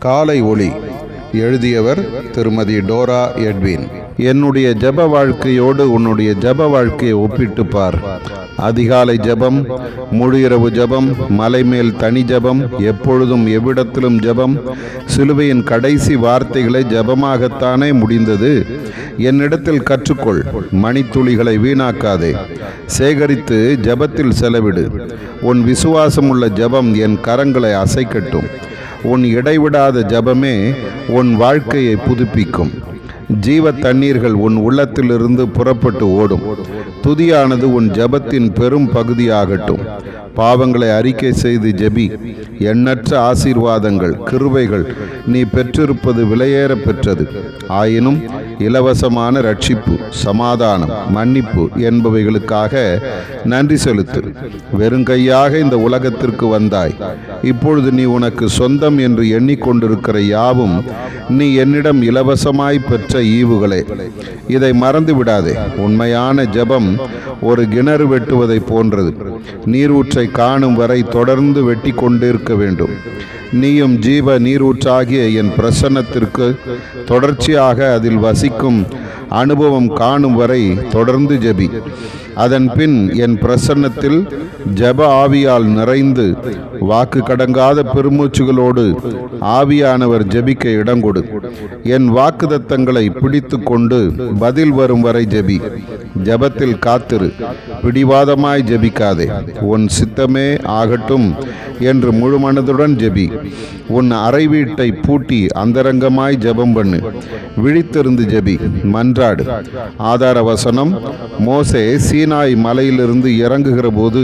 காலை ஒளி. எழுதியவர் திருமதி டோரா எட்வின். என்னுடைய ஜெப வாழ்க்கையோடு உன்னுடைய ஜெப வாழ்க்கையை ஒப்பிட்டு பார். அதிகாலை ஜெபம், முழு இரவு ஜெபம், மலை மேல் தனி ஜெபம், எப்பொழுதும் எவ்விடத்திலும் ஜெபம், சிலுவையின் கடைசி வார்த்தைகளை ஜெபமாகத்தானே முடிந்தது. என்னிடத்தில் கற்றுக்கொள், மணித்துளிகளை வீணாக்காதே, சேகரித்து ஜெபத்தில் செலவிடு. உன் விசுவாசமுள்ள ஜெபம் என் கரங்களை அசைக்கட்டும். உன் இடைவிடாத ஜெபமே உன் வாழ்க்கையை புதுப்பிக்கும். ஜீவ தண்ணீர்கள் உன் உள்ளத்திலிருந்து புறப்பட்டு ஓடும். துதியானது உன் ஜெபத்தின் பெரும் பகுதியாகட்டும். பாவங்களை அறிக்கை செய்து ஜெபி. எண்ணற்ற ஆசீர்வாதங்கள், கிருபைகள் நீ பெற்றிருப்பது விலையேற பெற்றது. ஆயினும் இலவசமான ரட்சிப்பு, சமாதானம், மன்னிப்பு என்பவைகளுக்காக நன்றி செலுத்து. வெறுங்கையாக இந்த உலகத்திற்கு வந்தாய். இப்பொழுது நீ உனக்கு சொந்தம் என்று எண்ணிக்கொண்டிருக்கிற யாவும் நீ என்னிடம் இலவசமாய் பெற்ற ஈவுகளே. இதை மறந்து விடாதே. உண்மையான ஜெபம் ஒரு கிணறு வெட்டுவதை போன்றது. நீரூற்றை காணும் வரை தொடர்ந்து வெட்டி கொண்டிருக்க வேண்டும். நீயும் ஜீவ நீரூற்றாகிய என் பிரசன்னத்திற்கு தொடர்ச்சியாக அதில் வசிக்கும் அனுபவம் காணும் வரை தொடர்ந்து ஜெபி. அதன் பின் என் பிரசன்னத்தில் ஜெப ஆவியால் நிறைந்து வாக்கு கடங்காத பெருமூச்சுகளோடு ஆவியானவர் ஜெபிக்க இடங்கொடு. என் வாக்குதத்தங்களை பிடித்து கொண்டு பதில் வரும் வரை ஜெபி. ஜெபத்தில் காத்திரு, பிடிவாதமாய் ஜெபிக்காதே. உன் சித்தமே ஆகட்டும் என்று முழு மனதுடன் ஜெபி. உன் அறை வீட்டை பூட்டி அந்தரங்கமாய் ஜெபம் பண்ணு. விழித்திருந்து ஜெபி, மன்றாடு. ஆதார வசனம்: மோசே சீனாய் மலையிலிருந்து இறங்குகிற போது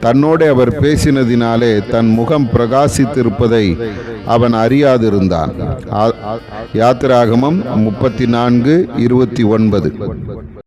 தன்னோடு அவர் பேசினதினாலே தன் முகம் பிரகாசித்திருப்பதை அவன் அறியாதிருந்தான். யாத்திராகமம் 34:29.